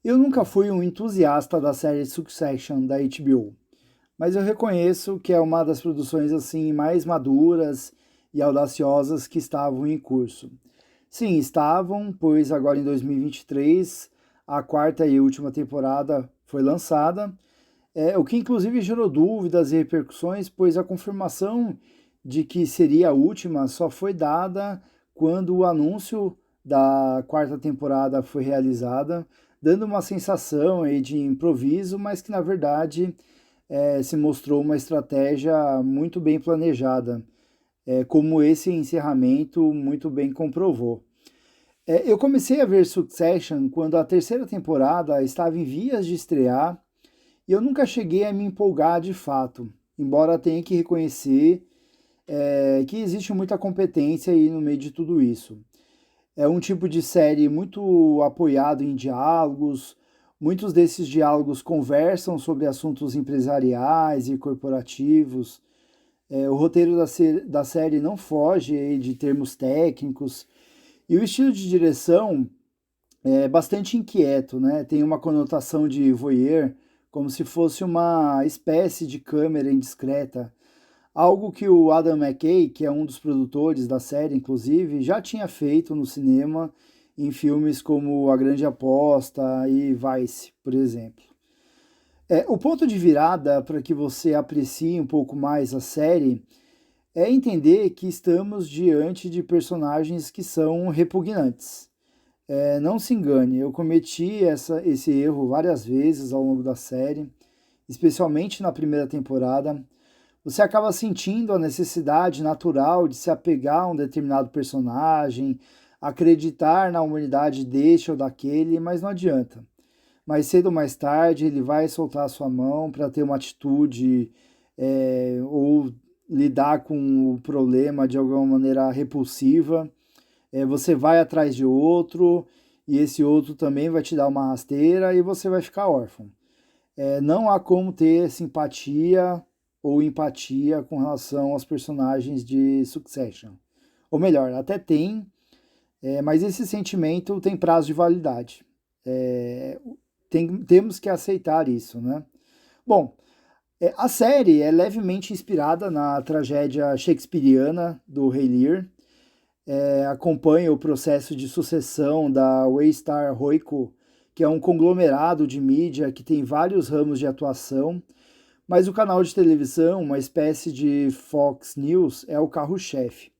Eu nunca fui um entusiasta da série Succession da HBO, mas eu reconheço que é uma das produções assim mais maduras e audaciosas que estavam em curso. Sim, estavam, pois agora em 2023 a quarta e última temporada foi lançada, o que inclusive gerou dúvidas e repercussões, pois a confirmação de que seria a última só foi dada quando o anúncio da quarta temporada foi realizada, dando uma sensação aí de improviso, mas que na verdade se mostrou uma estratégia muito bem planejada, como esse encerramento muito bem comprovou. Eu comecei a ver Succession quando a terceira temporada estava em vias de estrear e eu nunca cheguei a me empolgar de fato, embora tenha que reconhecer que existe muita competência aí no meio de tudo isso. É um tipo de série muito apoiado em diálogos, muitos desses diálogos conversam sobre assuntos empresariais e corporativos. O roteiro da série não foge aí de termos técnicos, e o estilo de direção é bastante inquieto, né? Tem uma conotação de voyeur, como se fosse uma espécie de câmera indiscreta. Algo que o Adam McKay, que é um dos produtores da série, inclusive, já tinha feito no cinema em filmes como A Grande Aposta e Vice, por exemplo. O ponto de virada para que você aprecie um pouco mais a série é entender que estamos diante de personagens que são repugnantes. Não se engane, eu cometi esse erro várias vezes ao longo da série, especialmente na primeira temporada. Você acaba sentindo a necessidade natural de se apegar a um determinado personagem, acreditar na humanidade deste ou daquele, mas não adianta. Mais cedo ou mais tarde ele vai soltar a sua mão para ter uma atitude ou lidar com o problema de alguma maneira repulsiva. Você vai atrás de outro e esse outro também vai te dar uma rasteira e você vai ficar órfão. Não há como ter simpatia ou empatia com relação aos personagens de Succession. Ou melhor, até tem, mas esse sentimento tem prazo de validade. É, temos que aceitar isso, né? Bom, a série é levemente inspirada na tragédia shakespeariana do Rei Lear. Acompanha o processo de sucessão da Waystar Royco, que é um conglomerado de mídia que tem vários ramos de atuação, mas o canal de televisão, uma espécie de Fox News, é o carro-chefe.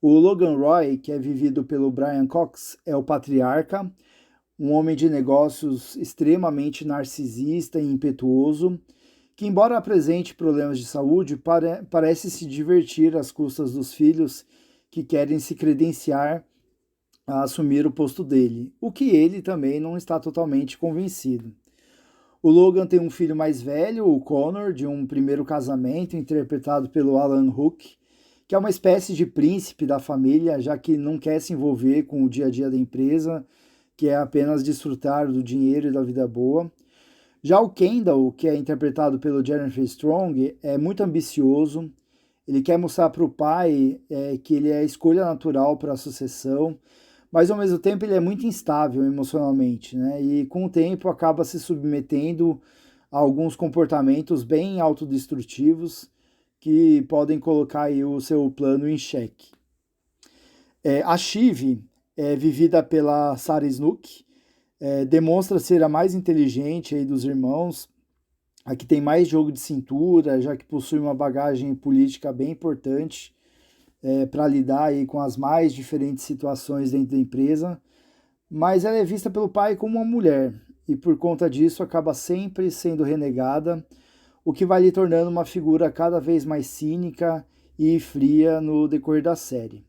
O Logan Roy, que é vivido pelo Brian Cox, é o patriarca, um homem de negócios extremamente narcisista e impetuoso, que, embora apresente problemas de saúde, parece se divertir às custas dos filhos que querem se credenciar a assumir o posto dele, o que ele também não está totalmente convencido. O Logan tem um filho mais velho, o Connor, de um primeiro casamento, interpretado pelo Alan Hook, que é uma espécie de príncipe da família, já que não quer se envolver com o dia a dia da empresa, que é apenas desfrutar do dinheiro e da vida boa. Já o Kendall, que é interpretado pelo Jennifer Strong, é muito ambicioso. Ele quer mostrar para o pai que ele é a escolha natural para a sucessão, mas ao mesmo tempo ele é muito instável emocionalmente, né? E com o tempo acaba se submetendo a alguns comportamentos bem autodestrutivos que podem colocar aí o seu plano em xeque. A Shiv, vivida pela Sarah Snook, demonstra ser a mais inteligente aí dos irmãos, a que tem mais jogo de cintura, já que possui uma bagagem política bem importante para lidar aí com as mais diferentes situações dentro da empresa, mas ela é vista pelo pai como uma mulher e por conta disso acaba sempre sendo renegada, o que vai lhe tornando uma figura cada vez mais cínica e fria no decorrer da série.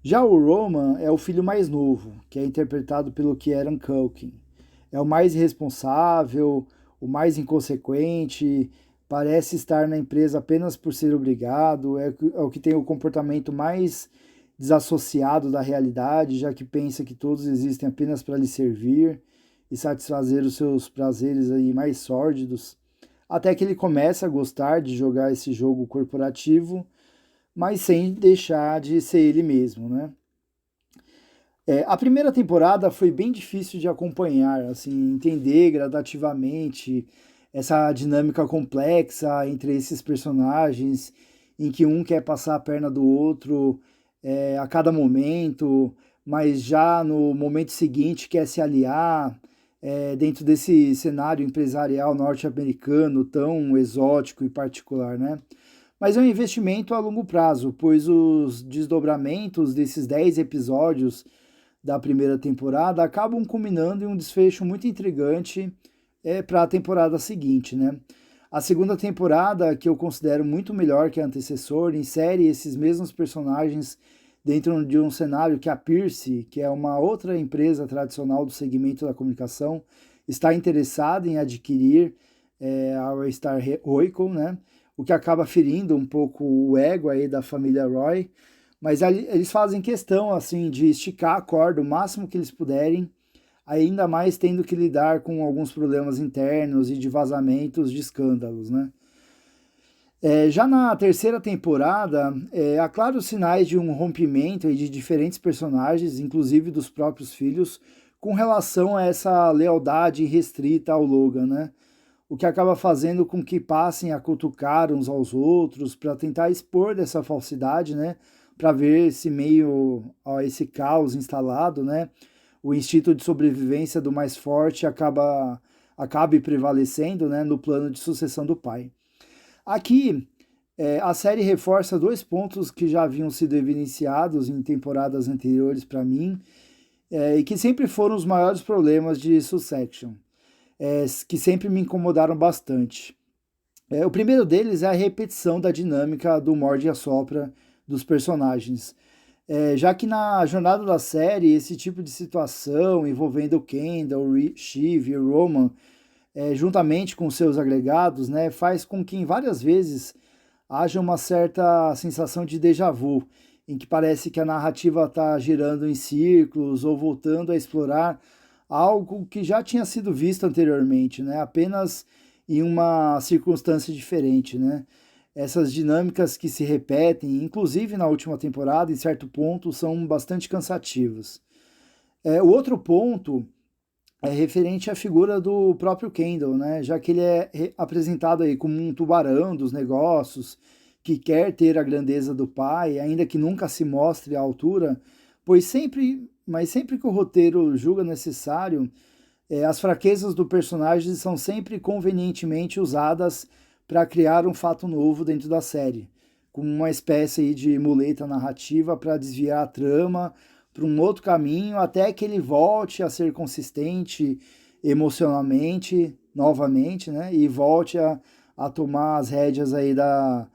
Já o Roman é o filho mais novo, que é interpretado pelo Kieran Culkin. É o mais irresponsável, o mais inconsequente, parece estar na empresa apenas por ser obrigado, é o que tem o comportamento mais desassociado da realidade, já que pensa que todos existem apenas para lhe servir e satisfazer os seus prazeres aí mais sórdidos, até que ele começa a gostar de jogar esse jogo corporativo, mas sem deixar de ser ele mesmo, né? A primeira temporada foi bem difícil de acompanhar, assim, entender gradativamente essa dinâmica complexa entre esses personagens, em que um quer passar a perna do outro a cada momento, mas já no momento seguinte quer se aliar dentro desse cenário empresarial norte-americano tão exótico e particular, né? Mas é um investimento a longo prazo, pois os desdobramentos desses 10 episódios da primeira temporada acabam culminando em um desfecho muito intrigante para a temporada seguinte, né? A segunda temporada, que eu considero muito melhor que a antecessor, insere esses mesmos personagens dentro de um cenário que a Pierce, que é uma outra empresa tradicional do segmento da comunicação, está interessada em adquirir a Star Royco, né? O que acaba ferindo um pouco o ego aí da família Roy, mas eles fazem questão assim de esticar a corda o máximo que eles puderem, ainda mais tendo que lidar com alguns problemas internos e de vazamentos de escândalos, né? Já na terceira temporada, há claros sinais de um rompimento de diferentes personagens, inclusive dos próprios filhos, com relação a essa lealdade restrita ao Logan, né? O que acaba fazendo com que passem a cutucar uns aos outros para tentar expor dessa falsidade, né? Para ver se meio a esse caos instalado, né? O instinto de sobrevivência do mais forte acabe prevalecendo, né? No plano de sucessão do pai. Aqui, a série reforça dois pontos que já haviam sido evidenciados em temporadas anteriores para mim, e que sempre foram os maiores problemas de Succession, que sempre me incomodaram bastante. O primeiro deles é a repetição da dinâmica do morde e assopra dos personagens. Já que na jornada da série, esse tipo de situação envolvendo Kendall, Shiv e Roman, juntamente com seus agregados, né, faz com que em várias vezes haja uma certa sensação de déjà vu, em que parece que a narrativa está girando em círculos ou voltando a explorar algo que já tinha sido visto anteriormente, né, apenas em uma circunstância diferente, né? Essas dinâmicas que se repetem, inclusive na última temporada, em certo ponto, são bastante cansativas. O outro ponto é referente à figura do próprio Kendall, né? Já que ele é apresentado aí como um tubarão dos negócios, que quer ter a grandeza do pai, ainda que nunca se mostre à altura, mas sempre que o roteiro julga necessário, as fraquezas do personagem são sempre convenientemente usadas para criar um fato novo dentro da série, como uma espécie aí de muleta narrativa para desviar a trama para um outro caminho até que ele volte a ser consistente emocionalmente novamente, né? E volte a tomar as rédeas aí da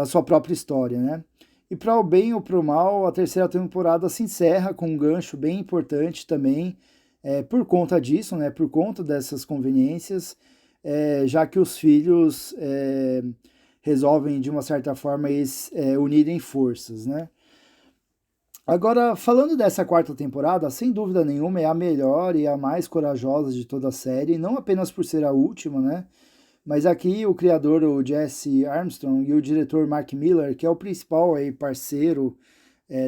sua própria história, né? E para o bem ou para o mal, a terceira temporada se encerra com um gancho bem importante também, por conta disso, né? Por conta dessas conveniências, já que os filhos resolvem, de uma certa forma, unirem forças, né? Agora, falando dessa quarta temporada, sem dúvida nenhuma é a melhor e a mais corajosa de toda a série, não apenas por ser a última, né? Mas aqui o criador, o Jesse Armstrong, e o diretor Mark Miller, que é o principal aí, parceiro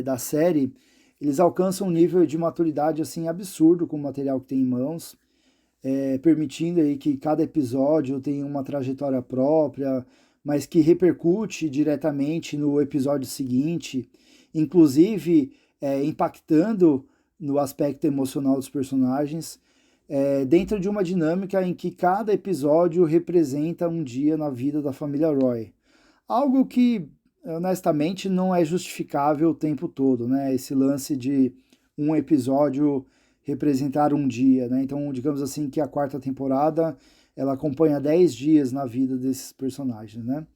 da série, eles alcançam um nível de maturidade assim absurdo com o material que tem em mãos, permitindo aí que cada episódio tenha uma trajetória própria, mas que repercute diretamente no episódio seguinte, inclusive impactando no aspecto emocional dos personagens, dentro de uma dinâmica em que cada episódio representa um dia na vida da família Roy. Algo que, honestamente, não é justificável o tempo todo, né? Esse lance de um episódio representar um dia, né? Então, digamos assim que a quarta temporada ela acompanha 10 dias na vida desses personagens, né?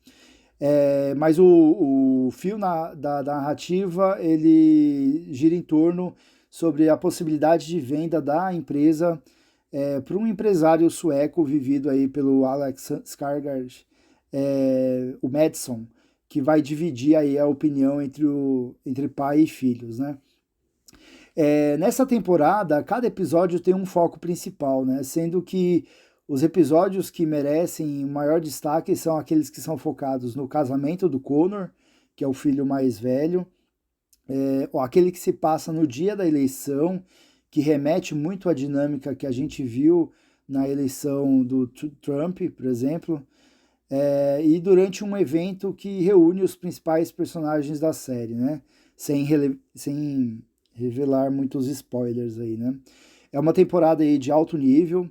Mas o fio da narrativa ele gira em torno sobre a possibilidade de venda da empresa para um empresário sueco vivido aí pelo Alex Skarsgård, o Madison, que vai dividir aí a opinião entre pai e filhos, né? Nessa temporada, cada episódio tem um foco principal, né? Sendo que os episódios que merecem maior destaque são aqueles que são focados no casamento do Connor, que é o filho mais velho, aquele que se passa no dia da eleição, que remete muito à dinâmica que a gente viu na eleição do Trump, por exemplo, e durante um evento que reúne os principais personagens da série, né? Sem revelar muitos spoilers aí, né? É uma temporada aí de alto nível,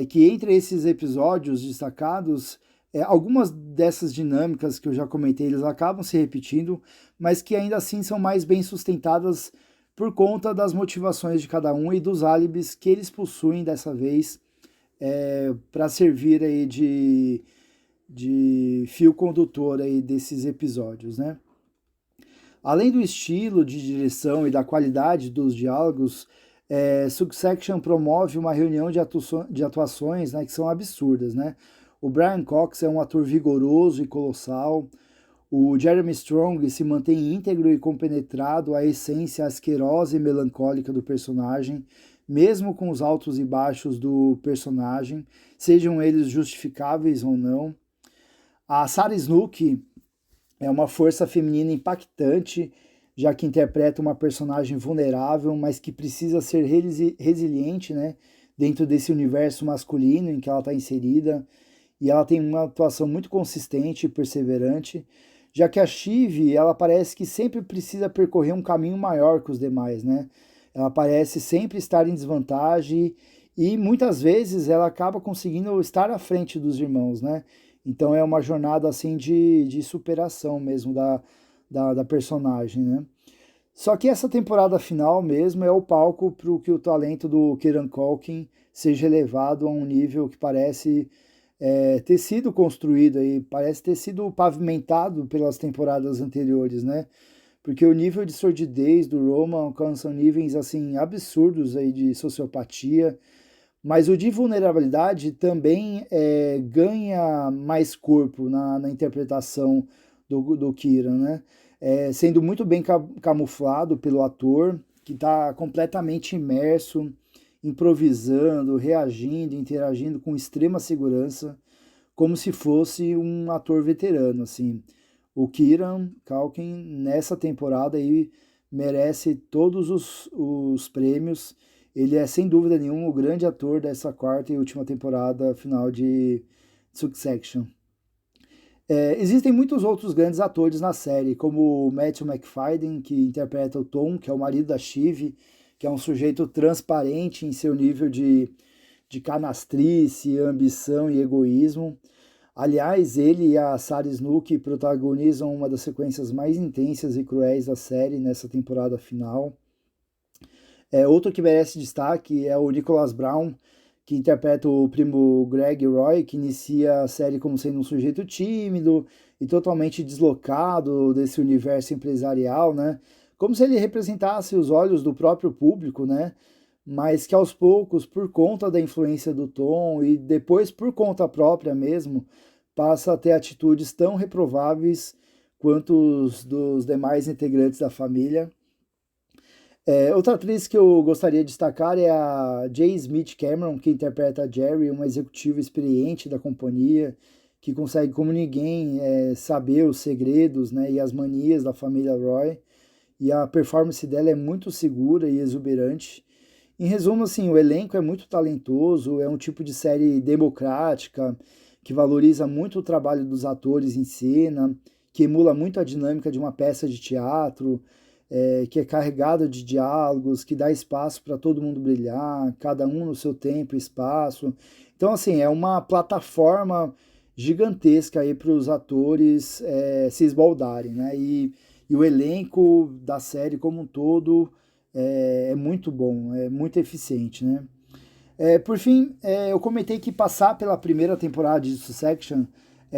que entre esses episódios destacados, algumas dessas dinâmicas que eu já comentei, eles acabam se repetindo, mas que ainda assim são mais bem sustentadas por conta das motivações de cada um e dos álibis que eles possuem dessa vez para servir aí de fio condutor aí desses episódios, né? Além do estilo de direção e da qualidade dos diálogos, Succession promove uma reunião de atuações, né, que são absurdas, né? O Brian Cox é um ator vigoroso e colossal. O Jeremy Strong se mantém íntegro e compenetrado à essência asquerosa e melancólica do personagem, mesmo com os altos e baixos do personagem, sejam eles justificáveis ou não. A Sarah Snook é uma força feminina impactante, já que interpreta uma personagem vulnerável, mas que precisa ser resiliente, né, dentro desse universo masculino em que ela está inserida. E ela tem uma atuação muito consistente e perseverante, já que a Shiv, ela parece que sempre precisa percorrer um caminho maior que os demais, né? Ela parece sempre estar em desvantagem e muitas vezes ela acaba conseguindo estar à frente dos irmãos, né? Então é uma jornada assim de superação mesmo da personagem, né? Só que essa temporada final mesmo é o palco para que o talento do Kieran Culkin seja elevado a um nível que parece ter sido construído aí, parece ter sido pavimentado pelas temporadas anteriores, né? Porque o nível de sordidez do Roman alcança níveis assim absurdos aí de sociopatia, mas o de vulnerabilidade também ganha mais corpo na interpretação do Kieran, né? Sendo muito bem camuflado pelo ator, que está completamente imerso, improvisando, reagindo, interagindo com extrema segurança, como se fosse um ator veterano, assim. O Kieran Culkin, nessa temporada aí, merece todos os prêmios. Ele é, sem dúvida nenhuma, o grande ator dessa quarta e última temporada final de Succession. Existem muitos outros grandes atores na série, como o Matthew McFadden, que interpreta o Tom, que é o marido da Shiv, que é um sujeito transparente em seu nível de canastrice, ambição e egoísmo. Aliás, ele e a Sarah Snook protagonizam uma das sequências mais intensas e cruéis da série nessa temporada final. Outro que merece destaque é o Nicholas Brown, que interpreta o primo Greg Roy, que inicia a série como sendo um sujeito tímido e totalmente deslocado desse universo empresarial, né? Como se ele representasse os olhos do próprio público, né? Mas que aos poucos, por conta da influência do Tom e depois por conta própria mesmo, passa a ter atitudes tão reprováveis quanto os dos demais integrantes da família. Outra atriz que eu gostaria de destacar é a J. Smith Cameron, que interpreta a Jerry, uma executiva experiente da companhia, que consegue, como ninguém, saber os segredos, né, e as manias da família Roy. E a performance dela é muito segura e exuberante. Em resumo, assim, o elenco é muito talentoso, é um tipo de série democrática, que valoriza muito o trabalho dos atores em cena, que emula muito a dinâmica de uma peça de teatro, que é carregado de diálogos, que dá espaço para todo mundo brilhar, cada um no seu tempo e espaço. Então, assim, é uma plataforma gigantesca aí para os atores se esbaldarem, né? E o elenco da série como um todo é muito bom, é muito eficiente, né? Por fim, eu comentei que passar pela primeira temporada de Succession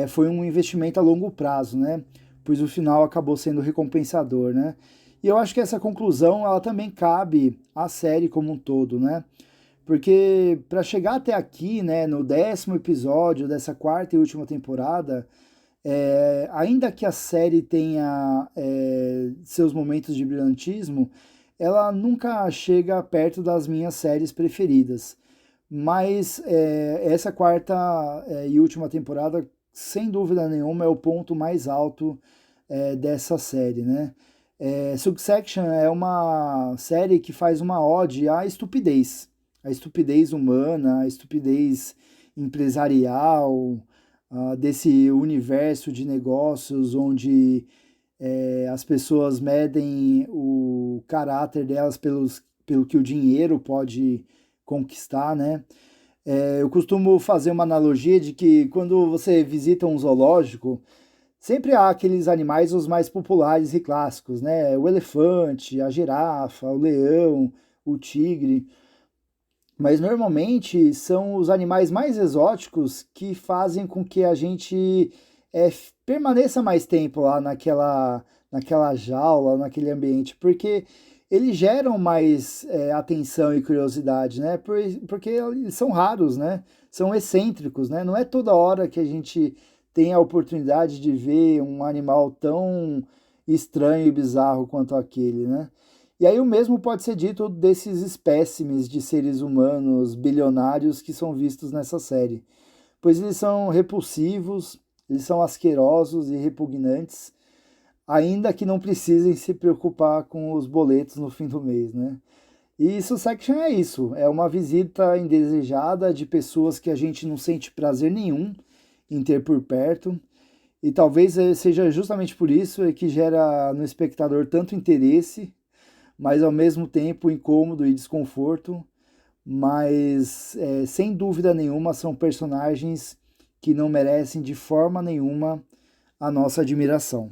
foi um investimento a longo prazo, né? Pois o final acabou sendo recompensador, né? E eu acho que essa conclusão ela também cabe à série como um todo, né? Porque para chegar até aqui, né, no 10º episódio dessa quarta e última temporada, ainda que a série tenha seus momentos de brilhantismo, ela nunca chega perto das minhas séries preferidas. Mas essa quarta e última temporada, sem dúvida nenhuma, é o ponto mais alto dessa série, né? Succession é uma série que faz uma ode à estupidez humana, à estupidez empresarial, desse universo de negócios onde as pessoas medem o caráter delas pelo que o dinheiro pode conquistar, né? Eu costumo fazer uma analogia de que quando você visita um zoológico, sempre há aqueles animais os mais populares e clássicos, né? O elefante, a girafa, o leão, o tigre. Mas normalmente são os animais mais exóticos que fazem com que a gente permaneça mais tempo lá naquela jaula, naquele ambiente, porque eles geram mais atenção e curiosidade, né? Porque eles são raros, né? São excêntricos, né? Não é toda hora que a gente tem a oportunidade de ver um animal tão estranho e bizarro quanto aquele, né? E aí o mesmo pode ser dito desses espécimes de seres humanos bilionários que são vistos nessa série, pois eles são repulsivos, eles são asquerosos e repugnantes, ainda que não precisem se preocupar com os boletos no fim do mês, né? E Succession é isso, é uma visita indesejada de pessoas que a gente não sente prazer nenhum em ter por perto, e talvez seja justamente por isso que gera no espectador tanto interesse, mas ao mesmo tempo incômodo e desconforto, mas sem dúvida nenhuma são personagens que não merecem de forma nenhuma a nossa admiração.